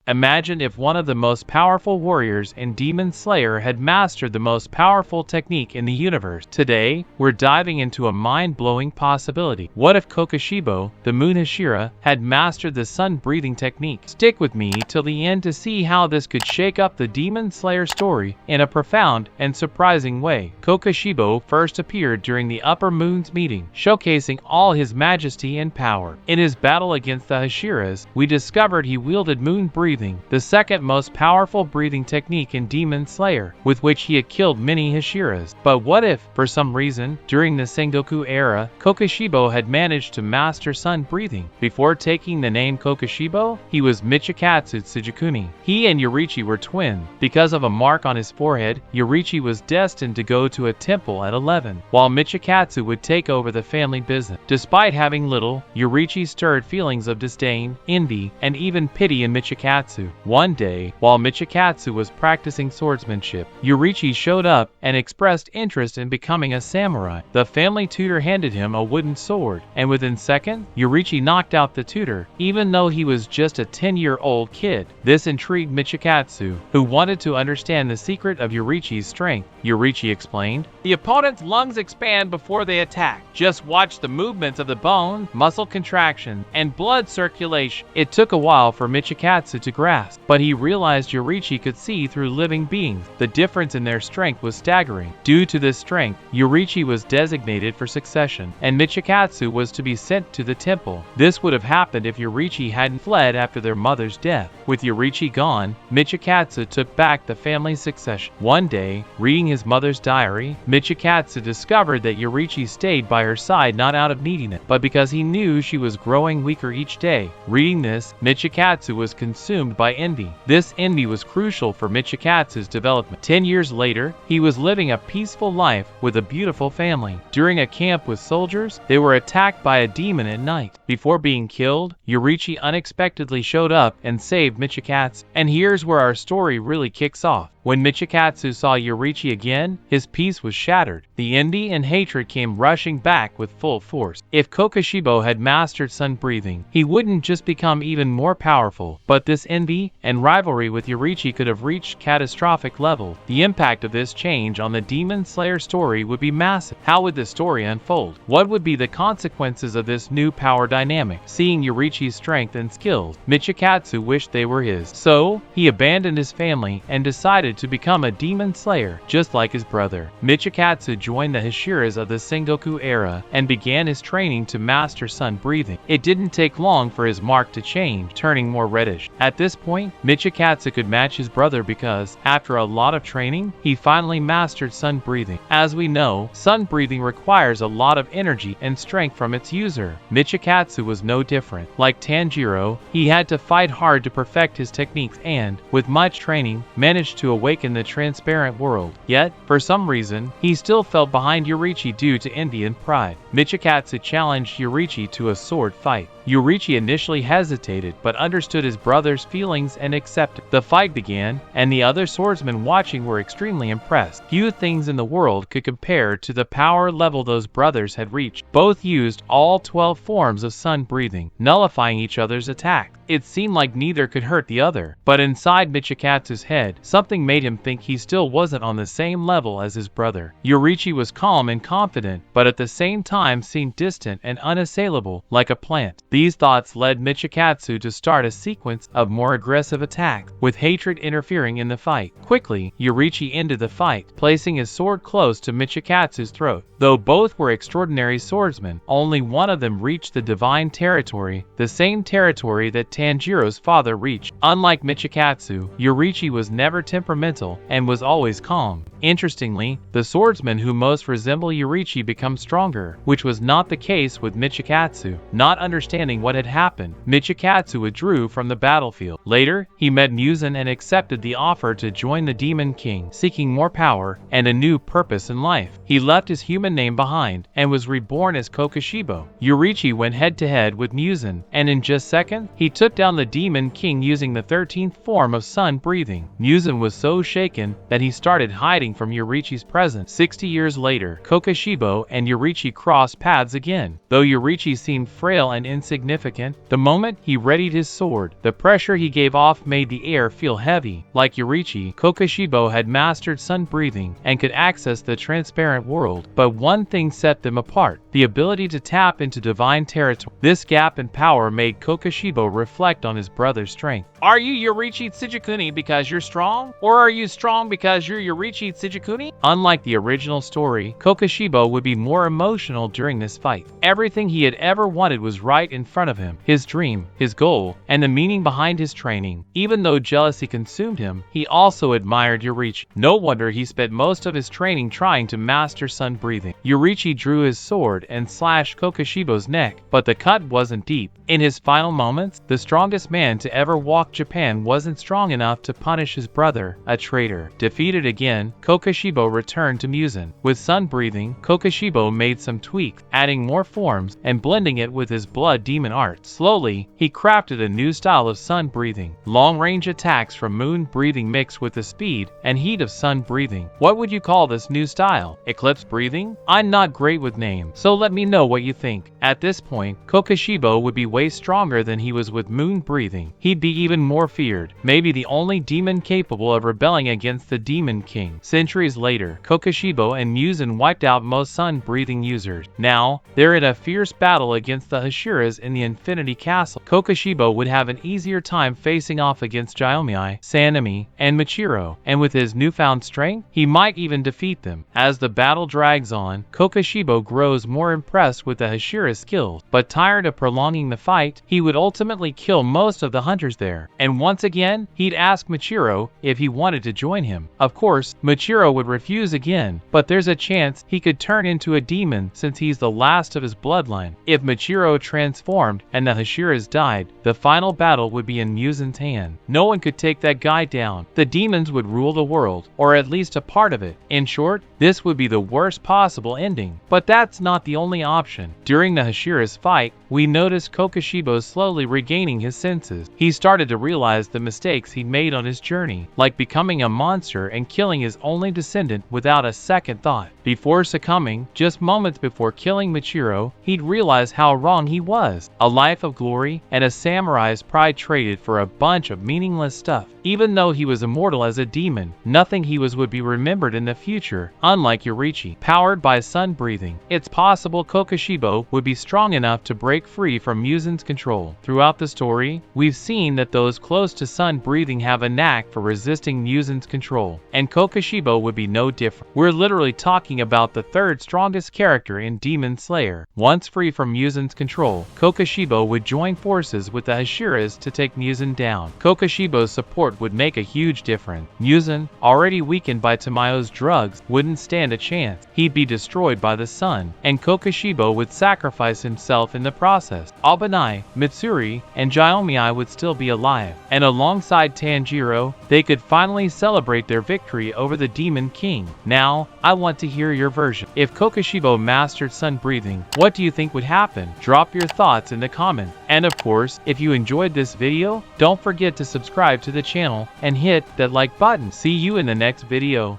Imagine if one of the most powerful warriors and demon slayer had mastered the most powerful technique in the universe. Today, we're diving into a mind-blowing possibility. What if Kokushibo, the moon Hashira, had mastered the sun-breathing technique? Stick with me till the end to see how this could shake up the demon slayer story in a profound and surprising way. Kokushibo first appeared during the Upper Moon's meeting, showcasing all his majesty and power. In his battle against the Hashiras, we discovered he wielded moon breathing, the second most powerful breathing technique in Demon Slayer, with which he had killed many Hashiras. But what if, for some reason, during the Sengoku era, Kokushibo had managed to master sun breathing? Before taking the name Kokushibo, he was Michikatsu Tsujikuni. He and Yorichi were twins. Because of a mark on his forehead, Yorichi was destined to go to a temple at 11, while Michikatsu would take over the family business. Despite having little, Yorichi stirred feelings of disdain, envy, and even pity in Michikatsu. One day, while Michikatsu was practicing swordsmanship, Yorichi showed up and expressed interest in becoming a samurai. The family tutor handed him a wooden sword, and within seconds, Yorichi knocked out the tutor, even though he was just a 10-year-old kid. This intrigued Michikatsu, who wanted to understand the secret of Yorichi's strength. Yorichi explained, "The opponent's lungs expand before they attack. Just watch the movements of the bone, muscle contraction, and blood circulation." It took a while for Michikatsu to grasp, but he realized Yorichi could see through living beings. The difference in their strength was staggering. Due to this strength, Yorichi was designated for succession, and Michikatsu was to be sent to the temple. This would have happened if Yorichi hadn't fled after their mother's death. With Yorichi gone, Michikatsu took back the family's succession. One day, reading his mother's diary, Michikatsu discovered that Yorichi stayed by her side not out of needing it, but because he knew she was growing weaker each day. Reading this, Michikatsu was consumed by envy. This envy was crucial for Michikatsu's development. 10 years later, he was living a peaceful life with a beautiful family. During a camp with soldiers, they were attacked by a demon at night. Before being killed, Yorichi unexpectedly showed up and saved Michikatsu. And here's where our story really kicks off. When Michikatsu saw Yorichi again, his peace was shattered. The envy and hatred came rushing back with full force. If Kokushibo had mastered sun breathing, he wouldn't just become even more powerful, but this envy and rivalry with Yorichi could have reached catastrophic level. The impact of this change on the Demon Slayer story would be massive. How would the story unfold? What would be the consequences of this new power dynamic? Seeing Yorichi's strength and skills, Michikatsu wished they were his. So, he abandoned his family and decided to become a demon slayer, just like his brother. Michikatsu joined the Hashiras of the Sengoku era and began his training to master sun breathing. It didn't take long for his mark to change, turning more reddish. At this point, Michikatsu could match his brother because, after a lot of training, he finally mastered sun breathing. As we know, sun breathing requires a lot of energy and strength from its user. Michikatsu was no different. Like Tanjiro, he had to fight hard to perfect his techniques and, with much training, managed to awaken the transparent world. Yet, for some reason, he still fell behind Yorichi due to envy and pride. Michikatsu challenged Yorichi to a sword fight. Yorichi initially hesitated, but understood his brother's feelings and accepted. The fight began, and the other swordsmen watching were extremely impressed. Few things in the world could compare to the power level those brothers had reached. Both used all 12 forms of sun breathing, nullifying each other's attacks. It seemed like neither could hurt the other, but inside Michikatsu's head, something made him think he still wasn't on the same level as his brother. Yorichi was calm and confident, but at the same time seemed distant and unassailable, like a plant. These thoughts led Michikatsu to start a sequence of more aggressive attacks, with hatred interfering in the fight. Quickly, Yorichi ended the fight, placing his sword close to Michikatsu's throat. Though both were extraordinary swordsmen, only one of them reached the divine territory, the same territory that Tanjiro's father reached. Unlike Michikatsu, Yorichi was never temperamental and was always calm. Interestingly, the swordsmen who most resemble Yorichi become stronger, which was not the case with Michikatsu. Not understanding what had happened, Michikatsu withdrew from the battlefield. Later, he met Muzan and accepted the offer to join the Demon King, seeking more power and a new purpose in life. He left his human name behind and was reborn as Kokushibo. Yorichi went head-to-head with Muzan, and in just seconds, he took down the Demon King using the 13th form of sun breathing. Muzan was so shaken that he started hiding hiding from Yorichi's presence. 60 years later, Kokushibo and Yorichi crossed paths again. Though Yorichi seemed frail and insignificant, the moment he readied his sword, the pressure he gave off made the air feel heavy. Like Yorichi, Kokushibo had mastered sun breathing and could access the transparent world. But one thing set them apart: the ability to tap into divine territory. This gap in power made Kokushibo reflect on his brother's strength. Are you Yorichi Tsujikuni because you're strong? Or are you strong because you're Yorichi Tsujikuni? Unlike the original story, Kokushibo would be more emotional during this fight. Everything he had ever wanted was right in front of him: his dream, his goal, and the meaning behind his training. Even though jealousy consumed him, he also admired Yorichi. No wonder he spent most of his training trying to master sun breathing. Yorichi drew his sword and slashed Kokushibo's neck, but the cut wasn't deep. In his final moments, the strongest man to ever walk Japan wasn't strong enough to punish his brother, a traitor. Defeated again, Kokushibo returned to Muzan. With sun breathing, Kokushibo made some tweaks, adding more forms and blending it with his blood demon art. Slowly, he crafted a new style of sun breathing: long-range attacks from moon breathing mixed with the speed and heat of sun breathing. What would you call this new style? Eclipse breathing? I'm not great with names, so let me know what you think. At this point, Kokushibo would be way stronger than he was with moon breathing. He'd be even more feared, maybe the only demon capable of rebelling against the Demon King. Centuries later, Kokushibo and Muzan wiped out most sun-breathing users. Now, they're in a fierce battle against the Hashiras in the Infinity Castle. Kokushibo would have an easier time facing off against Gyomai, Sanemi, and Michiro, and with his newfound strength, he might even defeat them. As the battle drags on, Kokushibo grows more impressed with the Hashira's skills, but tired of prolonging the fight, he would ultimately kill most of the hunters there. And once again, he'd ask Michiro if he wanted to join him. Of course, Michiro would refuse again, but there's a chance he could turn into a demon since he's the last of his bloodline. If Michiro transformed and the Hashiras died, the final battle would be in Muzan's hand. No one could take that guy down. The demons would rule the world, or at least a part of it. In short, this would be the worst possible ending. But that's not the only option. During the Hashira's fight, we noticed Kokushibo slowly regaining his senses. He started to realize the mistakes he'd made on his journey, like becoming a monster and killing his only descendant without a second thought. Before succumbing, just moments before killing Michiro, he'd realized how wrong he was. A life of glory and a samurai's pride traded for a bunch of meaningless stuff. Even though he was immortal as a demon, nothing he was would be remembered in the future, unlike Yorichi. Powered by sun breathing, it's possible Kokushibo would be strong enough to break free from Muzan's control. Throughout the story, we've seen that those close to sun breathing have a knack for resisting Muzan's control, and Kokushibo would be no different. We're literally talking about the third strongest character in Demon Slayer. Once free from Muzan's control, Kokushibo would join forces with the Hashiras to take Muzan down. Kokushibo's support would make a huge difference. Muzan, already weakened by Tamayo's drugs, wouldn't stand a chance. He'd be destroyed by the sun, and Kokushibo would sacrifice himself in the process. Abanai, Mitsuri, and Gyomai would still be alive, and alongside Tanjiro, they could finally celebrate their victory over the Demon King. Now, I want to hear your version. If Kokushibo mastered sun breathing, what do you think would happen? Drop your thoughts in the comments. And of course, if you enjoyed this video, don't forget to subscribe to the channel and hit that like button. See you in the next video.